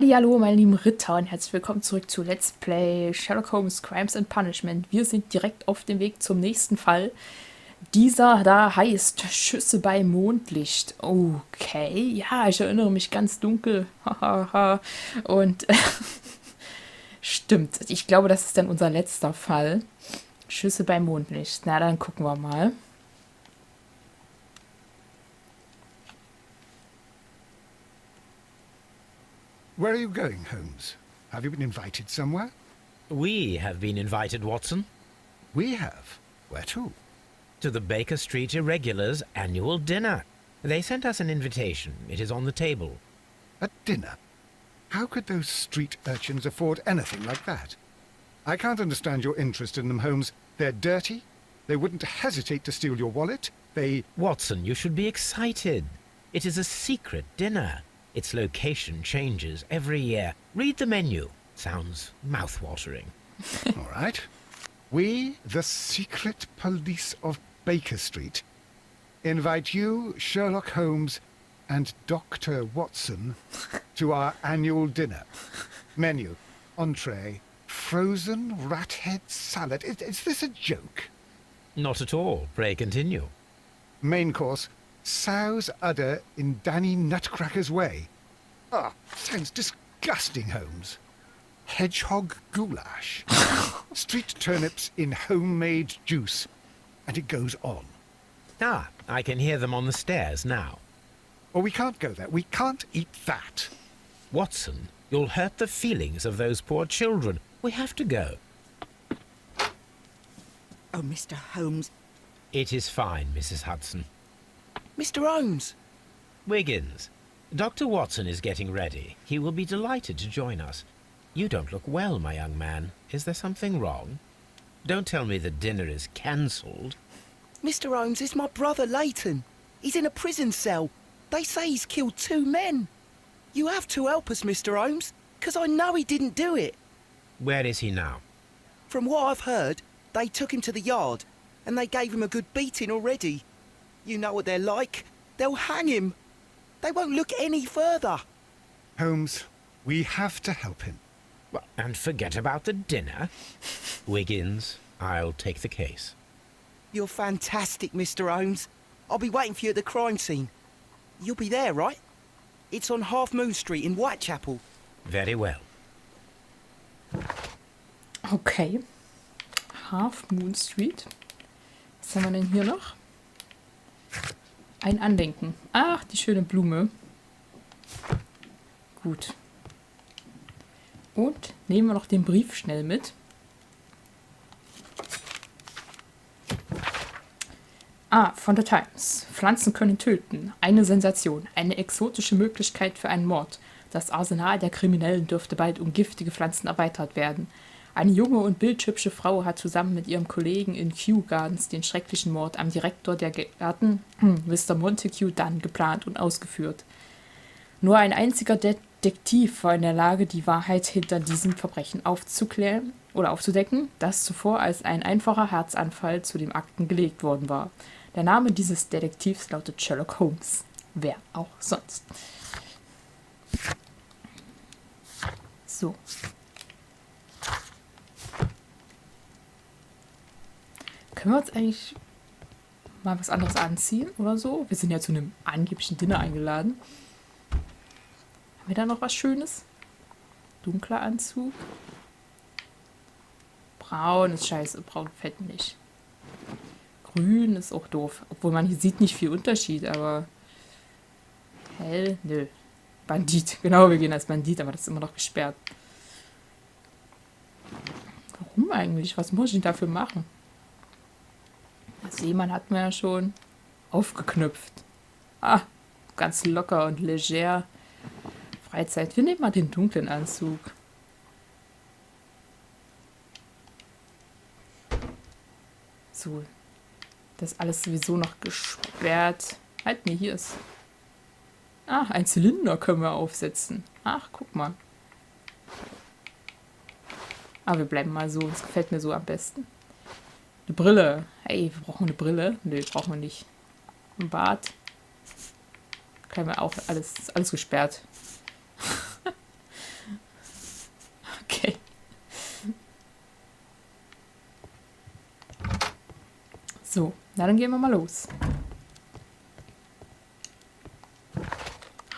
Hallo, meine lieben Ritter und herzlich willkommen zurück zu Let's Play Sherlock Holmes Crimes and Punishment. Wir sind direkt auf dem Weg zum nächsten Fall. Dieser da heißt Schüsse bei Mondlicht. Okay, ja, ich erinnere mich ganz dunkel. Hahaha. Und stimmt, ich glaube, das ist dann unser letzter Fall. Schüsse bei Mondlicht. Na, dann gucken wir mal. Where are you going, Holmes? Have you been invited somewhere? We have been invited, Watson, We have. Where to? to the Baker Street Irregulars' annual dinner. They sent us an invitation. It is on the table. A dinner? How could those street urchins afford anything like that? I can't understand your interest in them, Holmes. They're dirty. They wouldn't hesitate to steal your wallet. Watson, you should be excited. It is a secret dinner. Its location changes every year. Read the menu. Sounds mouth-watering. All right. We, the secret police of Baker Street, invite you, Sherlock Holmes, and Dr. Watson to our annual dinner. Menu, entree, frozen rat head salad. Is this a joke? Not at all. Pray continue. Main course, sow's udder in Danny Nutcracker's way. Ah, sounds disgusting, Holmes. Hedgehog goulash. Street turnips in homemade juice. And it goes on. Ah, I can hear them on the stairs now. Well, we can't go there. We can't eat that. Watson, you'll hurt the feelings of those poor children. We have to go. Oh, Mr. Holmes. It is fine, Mrs. Hudson. Mr. Holmes! Wiggins, Dr. Watson is getting ready. He will be delighted to join us. You don't look well, my young man. Is there something wrong? Don't tell me the dinner is cancelled. Mr. Holmes is my brother Leighton. He's in a prison cell. They say he's killed 2 men. You have to help us, Mr. Holmes, 'cause I know he didn't do it. Where is he now? From what I've heard, they took him to the yard, and they gave him a good beating already. You know what they're like. They'll hang him. They won't look any further. Holmes, we have to help him. Well, and forget about the dinner? Wiggins, I'll take the case. You're fantastic, Mr. Holmes. I'll be waiting for you at the crime scene. You'll be there, right? It's on Half Moon Street in Whitechapel. Very well. Okay. Half Moon Street. Was haben wir denn hier noch? Ein Andenken. Ach, die schöne Blume. Gut. Und nehmen wir noch den Brief schnell mit. Von der Times. Pflanzen können töten. Eine Sensation. Eine exotische Möglichkeit für einen Mord. Das Arsenal der Kriminellen dürfte bald um giftige Pflanzen erweitert werden. Eine junge und bildhübsche Frau hat zusammen mit ihrem Kollegen in Kew Gardens den schrecklichen Mord am Direktor der Gärten, Mr. Montague Dunn, geplant und ausgeführt. Nur ein einziger Detektiv war in der Lage, die Wahrheit hinter diesem Verbrechen aufzuklären oder aufzudecken, das zuvor als ein einfacher Herzanfall zu den Akten gelegt worden war. Der Name dieses Detektivs lautet Sherlock Holmes. Wer auch sonst. So. Können wir uns eigentlich mal was anderes anziehen oder so? Wir sind ja zu einem angeblichen Dinner eingeladen. Haben wir da noch was Schönes? Dunkler Anzug. Braun ist scheiße, braun fällt mir nicht. Grün ist auch doof. Obwohl man hier sieht nicht viel Unterschied, aber hell, nö. Bandit, genau, wir gehen als Bandit, aber das ist immer noch gesperrt. Warum eigentlich? Was muss ich denn dafür machen? Seemann hatten wir ja schon aufgeknüpft. Ganz locker und leger. Freizeit. Wir nehmen mal den dunklen Anzug. So. Das ist alles sowieso noch gesperrt. Halt, nee, hier ist. Ein Zylinder können wir aufsetzen. Ach, guck mal. Wir bleiben mal so. Das gefällt mir so am besten. Eine Brille. Hey, wir brauchen eine Brille. Nö, brauchen wir nicht. Ein Bart. Können wir auch alles gesperrt. So, na dann gehen wir mal los.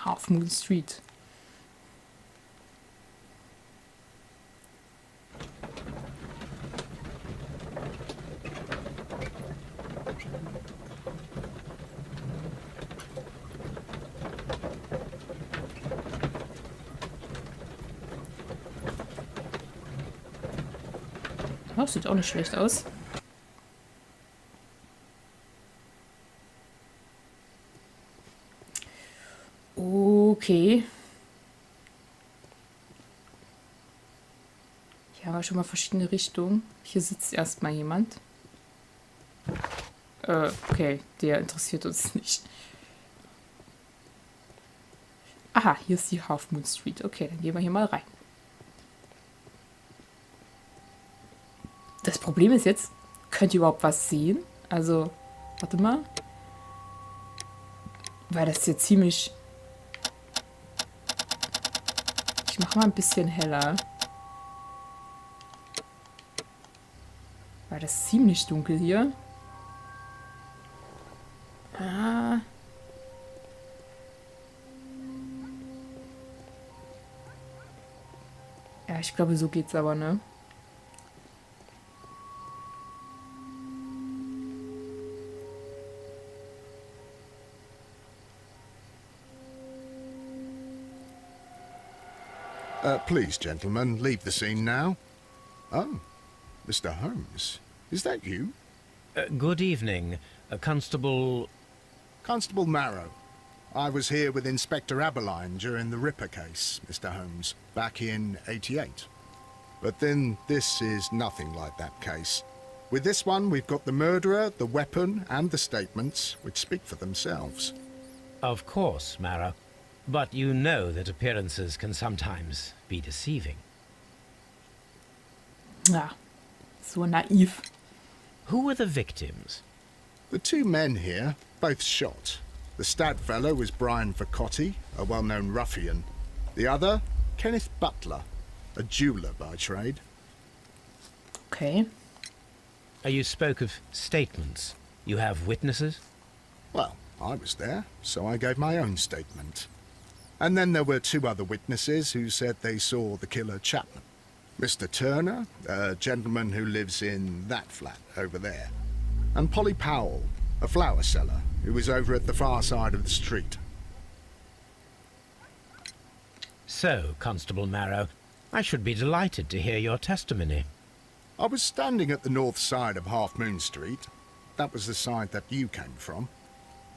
Half Moon Street. Das sieht auch nicht schlecht aus. Okay. Hier haben wir schon mal verschiedene Richtungen. Hier sitzt erstmal jemand. Okay, der interessiert uns nicht. Aha, hier ist die Half Moon Street. Okay, dann gehen wir hier mal rein. Das Problem ist jetzt, könnt ihr überhaupt was sehen? Also, warte mal. Weil das hier ziemlich... Ich mache mal ein bisschen heller. Weil das ist ziemlich dunkel hier. Ah. Ja, ich glaube, so geht's aber, ne? Please, gentlemen, leave the scene now. Oh, Mr. Holmes, is that you? Good evening, Constable... Constable Marrow. I was here with Inspector Aberline during the Ripper case, Mr. Holmes, back in '88. But then this is nothing like that case. With this one, we've got the murderer, the weapon, and the statements, which speak for themselves. Of course, Marrow. But you know that appearances can sometimes be deceiving. Ja, so naiv. Who were the victims? The two men here, both shot. The stab fellow was Brian Vercotti, a well-known ruffian. The other, Kenneth Butler, a jeweller by trade. Okay. You spoke of statements. You have witnesses? Well, I was there, so I gave my own statement. And then there were two other witnesses who said they saw the killer Chapman. Mr. Turner, a gentleman who lives in that flat over there. And Polly Powell, a flower seller, who was over at the far side of the street. So, Constable Marrow, I should be delighted to hear your testimony. I was standing at the north side of Half Moon Street. That was the side that you came from.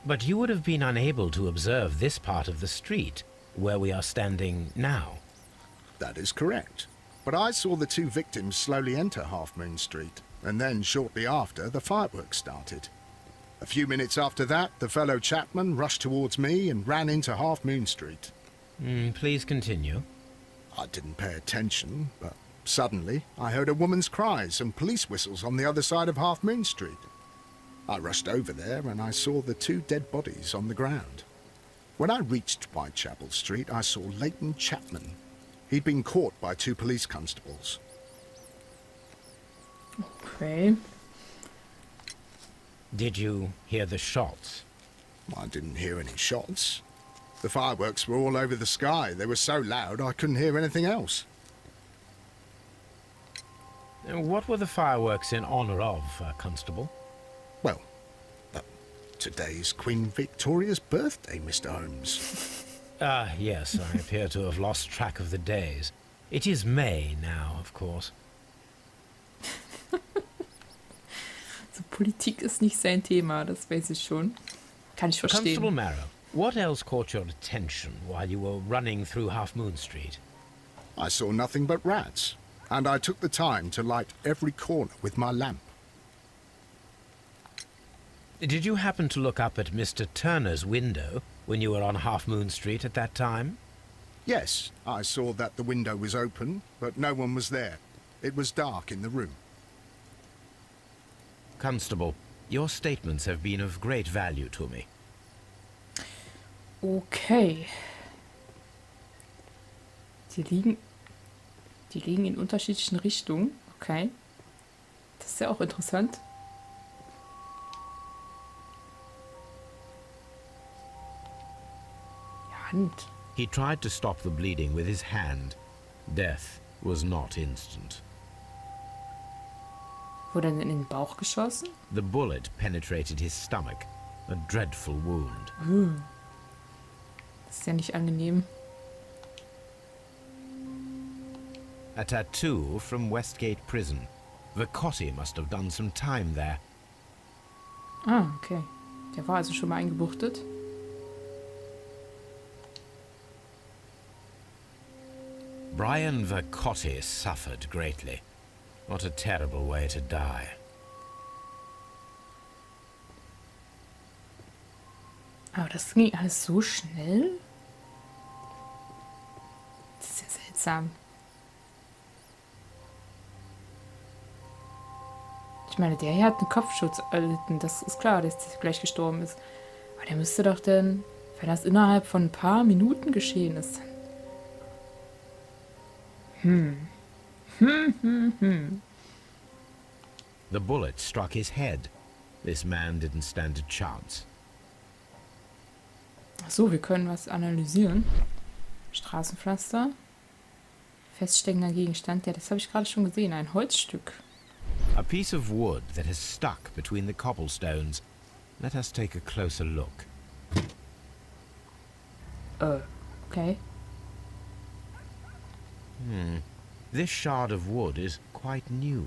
But you would have been unable to observe this part of the street, where we are standing now. That is correct. But I saw the two victims slowly enter Half Moon Street, and then shortly after, the fireworks started. A few minutes after that, the fellow Chapman rushed towards me and ran into Half Moon Street. Please continue. I didn't pay attention, but suddenly I heard a woman's cries and police whistles on the other side of Half Moon Street. I rushed over there and I saw the two dead bodies on the ground. When I reached Whitechapel Street, I saw Leighton Chapman. He'd been caught by two police constables. Okay. Did you hear the shots? I didn't hear any shots. The fireworks were all over the sky. They were so loud I couldn't hear anything else. What were the fireworks in honor of, Constable? Well, today's Queen Victoria's birthday, Mr. Holmes. Yes, I appear to have lost track of the days. It is May now, of course. So, Politik ist nicht sein Thema, das weiß ich schon. Kann ich verstehen. Constable Marrow, what else caught your attention while you were running through Half Moon Street? I saw nothing but rats, and I took the time to light every corner with my lamp. Did you happen to look up at Mr. Turner's window when you were on Half Moon Street at that time? Yes, I saw that the window was open, but no one was there. It was dark in the room. Constable, your statements have been of great value to me. Okay. Die liegen in unterschiedlichen Richtungen. Okay. Das ist ja auch interessant. Hand. He tried to stop the bleeding with his hand. Death was not instant. Wurde er in den Bauch geschossen? The bullet penetrated his stomach, a dreadful wound. Das ist ja nicht angenehm. A tattoo from Westgate Prison. Vacotti must have done some time there. Ah, okay. Der war also schon mal eingebuchtet. Brian Vacotti suffered greatly. What a terrible way to die. Aber das ging alles so schnell? Das ist ja seltsam. Ich meine, der hier hat einen Kopfschutz erlitten. Das ist klar, dass der gleich gestorben ist. Aber der müsste doch denn, wenn das innerhalb von ein paar Minuten geschehen ist. The bullet struck his head. This man didn't stand a chance. Ach so, wir können was analysieren. Straßenpflaster. Feststeckender Gegenstand. Ja, das habe ich gerade schon gesehen. Ein Holzstück. A piece of wood that has stuck between the cobblestones. Let us take a closer look. Okay. This shard of wood is quite new.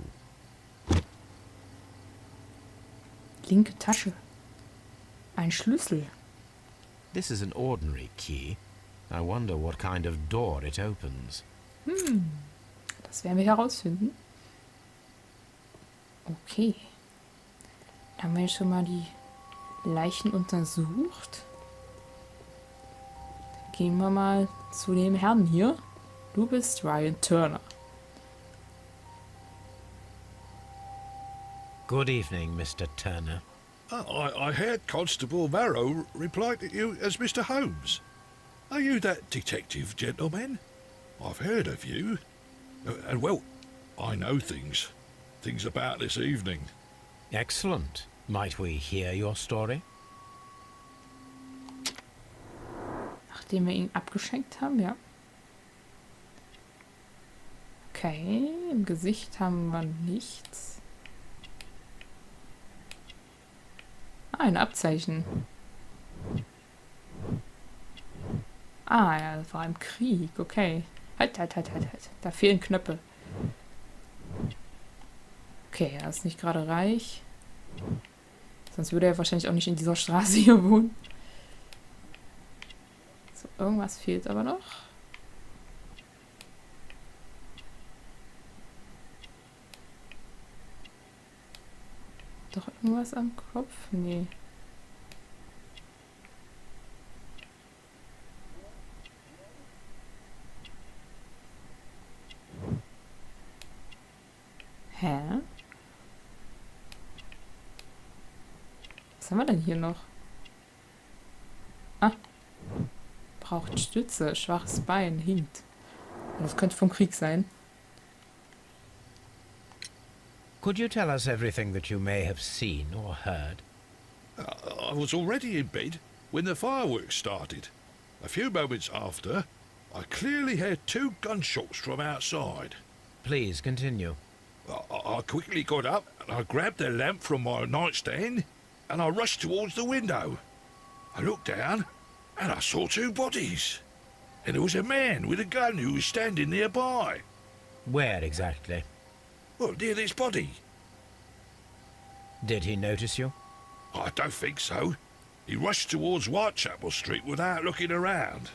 Linke Tasche. Ein Schlüssel. This is an ordinary key. I wonder what kind of door it opens. Das werden wir herausfinden. Okay. Dann haben wir schon mal die Leichen untersucht. Dann gehen wir mal zu dem Herrn hier. Du bist Ryan Turner. Good evening, Mr. Turner. I heard Constable Varro reply to you as Mr. Holmes. Are you that detective, gentleman? I've heard of you. And, well, I know things about this evening. Excellent. Might we hear your story? Nachdem wir ihn abgeschenkt haben, ja. Okay, im Gesicht haben wir nichts. Ah, ein Abzeichen. Ah, ja, das war im Krieg, okay. Halt. Da fehlen Knöpfe. Okay, er ist nicht gerade reich. Sonst würde er wahrscheinlich auch nicht in dieser Straße hier wohnen. So, irgendwas fehlt aber noch. Doch irgendwas am Kopf? Nee. Hä? Was haben wir denn hier noch? Ah. Braucht Stütze, schwaches Bein, hinkt. Das könnte vom Krieg sein. Could you tell us everything that you may have seen or heard? I was already in bed when the fireworks started. A few moments after, I clearly heard 2 gunshots from outside. Please continue. I quickly got up and I grabbed the lamp from my nightstand and I rushed towards the window. I looked down and I saw 2 bodies. And there was a man with a gun who was standing nearby. Where exactly? Well, near this body. Did he notice you? I don't think so. He rushed towards Whitechapel Street without looking around.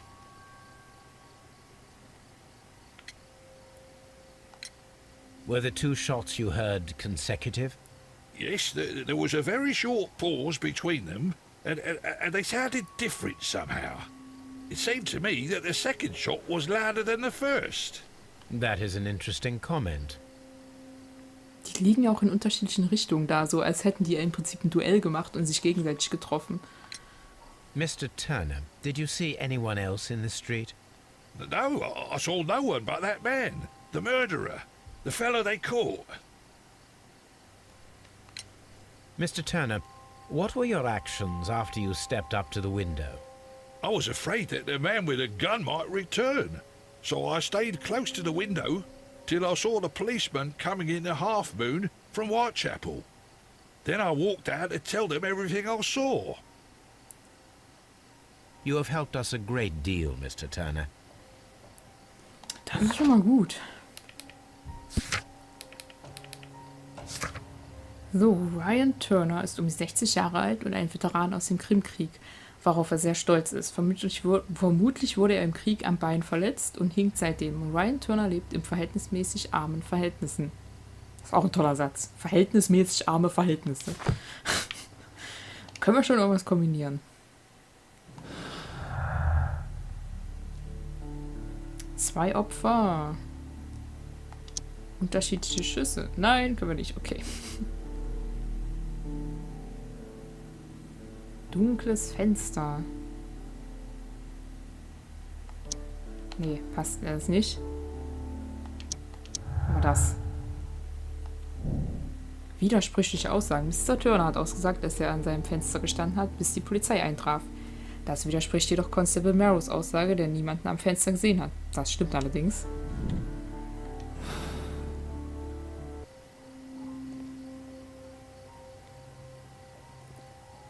Were the 2 shots you heard consecutive? Yes, there was a very short pause between them, and they sounded different somehow. It seemed to me that the second shot was louder than the first. That is an interesting comment. Die liegen ja auch in unterschiedlichen Richtungen da, so als hätten die im Prinzip ein Duell gemacht und sich gegenseitig getroffen. Mr. Turner, did you see anyone else in the street? No, I saw no one but that man, the murderer, the fellow they caught. Mr. Turner, what were your actions after you stepped up to the window? I was afraid that the man with a gun might return, so I stayed close to the window till I saw the policeman coming in the Half Moon from Whitechapel. Then I walked out to tell them everything I saw. You have helped us a great deal, Mr. Turner. Das ist schon mal gut. So, Ryan Turner ist um die 60 Jahre alt und ein Veteran aus dem Krimkrieg, worauf er sehr stolz ist. Vermutlich wurde er im Krieg am Bein verletzt und hinkt seitdem. Ryan Turner lebt in verhältnismäßig armen Verhältnissen. Das ist auch ein toller Satz. Verhältnismäßig arme Verhältnisse. Können wir schon irgendwas kombinieren. 2 Opfer. Unterschiedliche Schüsse. Nein, können wir nicht. Okay. Dunkles Fenster. Nee, passt mir das nicht. Aber das. Widersprüchliche Aussagen. Mr. Turner hat ausgesagt, dass er an seinem Fenster gestanden hat, bis die Polizei eintraf. Das widerspricht jedoch Constable Marrows Aussage, der niemanden am Fenster gesehen hat. Das stimmt allerdings.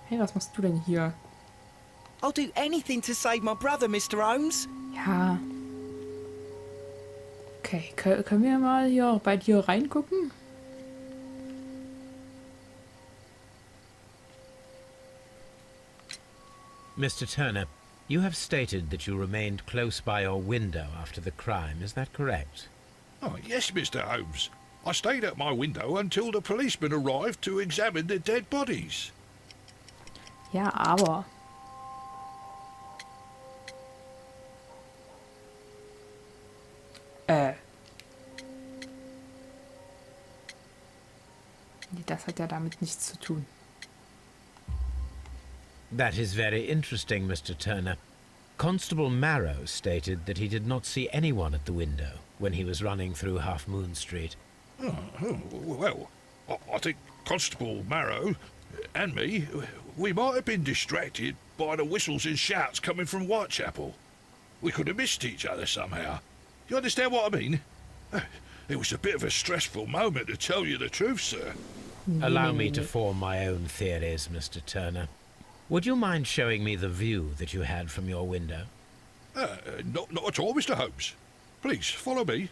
Hey, was machst du denn hier? I'll do anything to save my brother, Mr. Holmes. Ja. Okay, können wir mal hier bei dir reingucken? Mr. Turner, you have stated that you remained close by your window after the crime. Is that correct? Oh, yes, Mr. Holmes. I stayed at my window until the policeman arrived to examine the dead bodies. Ja, aber. Nee, das hat ja damit nichts zu tun. That is very interesting, Mr. Turner. Constable Marrow stated that he did not see anyone at the window when he was running through Half Moon Street. Well, I think Constable Marrow and me, we might have been distracted by the whistles and shouts coming from Whitechapel. We could have missed each other somehow. You understand what I mean? It was a bit of a stressful moment, to tell you the truth, sir. Allow me to form my own theories, Mr. Turner. Would you mind showing me the view that you had from your window? Not at all, Mr. Holmes. Please, follow me.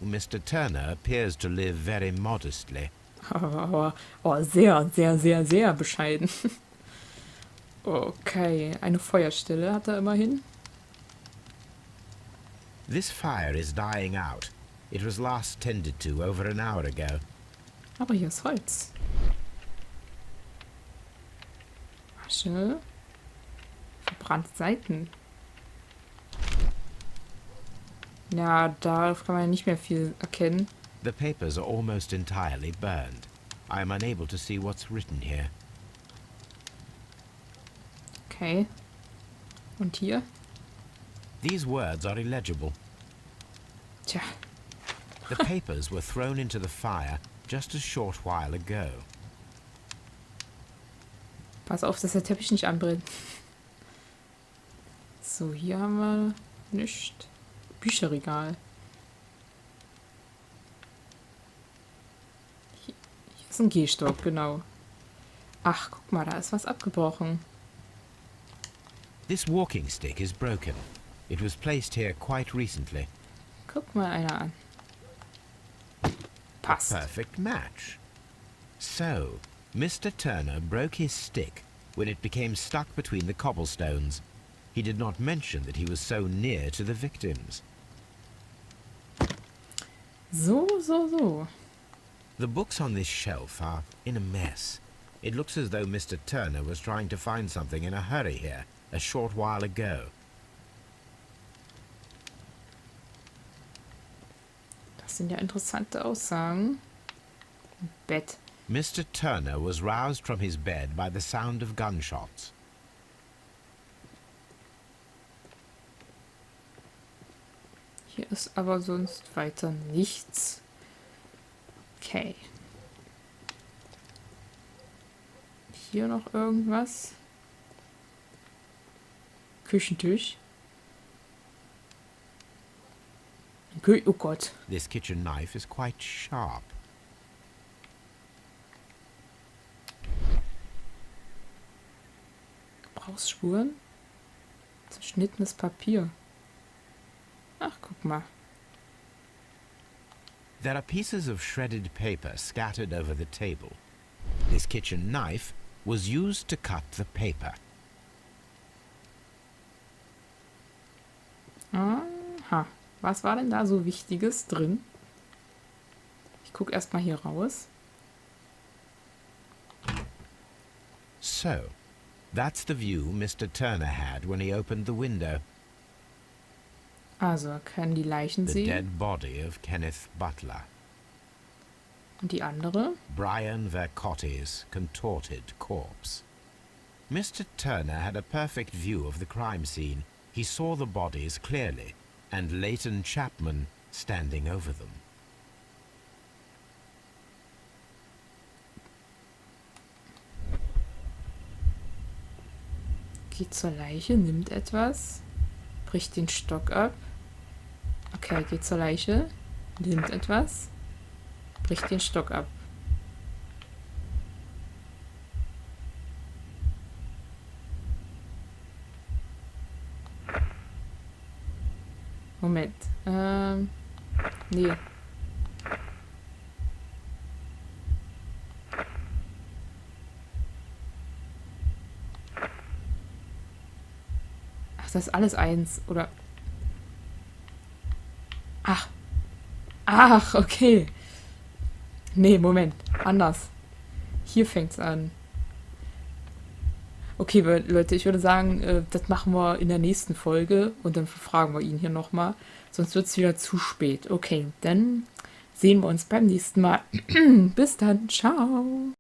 Mr. Turner appears to live very modestly. Aber sehr, sehr, sehr, sehr bescheiden. Okay, eine Feuerstelle hat er immerhin. This fire is dying out. It was last tended to over an hour ago. Aber hier ist Holz. Asche. Verbrannte Seiten. Ja, da kann man ja nicht mehr viel erkennen. The papers are almost entirely burned. I am unable to see what's written here. Okay. Und hier? These words are illegible. Tja. The papers were thrown into the fire just a short while ago. Pass auf, dass der Teppich nicht anbrennt. So, hier haben wir nichts. Bücherregal. Hier ist ein Gehstock, genau. Ach, guck mal, da ist was abgebrochen. This walking stick is broken. It was placed here quite recently. Guck mal einer an. Passt. Perfect match. So, Mr. Turner broke his stick when it became stuck between the cobblestones. He did not mention that he was so near to the victims. So. The books on this shelf are in a mess. It looks as though Mr. Turner was trying to find something in a hurry here a short while ago. Das sind ja interessante Aussagen. Bett. Mr. Turner was roused from his bed by the sound of gunshots. Hier ist aber sonst weiter nichts. Okay. hier noch irgendwas? Küchentisch. Oh Gott. This kitchen knife is quite sharp. Gebrauchsspuren. Zerschnittenes Papier. Ach, guck mal. There are pieces of shredded paper scattered over the table. This kitchen knife was used to cut the paper. Aha. Was war denn da so Wichtiges drin? Ich gucke erstmal hier raus. So, that's the view Mr. Turner had when he opened the window. Also, er kann die Leichen The sehen. dead body of Kenneth Butler. Und die andere? Brian Vercotti's contorted corpse. Mr. Turner had a perfect view of the crime scene. He saw the bodies clearly, and Leighton Chapman standing over them. Geht zur Leiche, nimmt etwas, bricht den Stock ab. Okay, geht zur Leiche, nimmt etwas, bricht den Stock ab. Moment. Nee. Ach, das ist alles eins, oder? Ach, okay. Nee, Moment. Anders. Hier fängt's an. Okay, Leute, ich würde sagen, das machen wir in der nächsten Folge und dann fragen wir ihn hier nochmal. Sonst wird es wieder zu spät. Okay, dann sehen wir uns beim nächsten Mal. Bis dann. Ciao.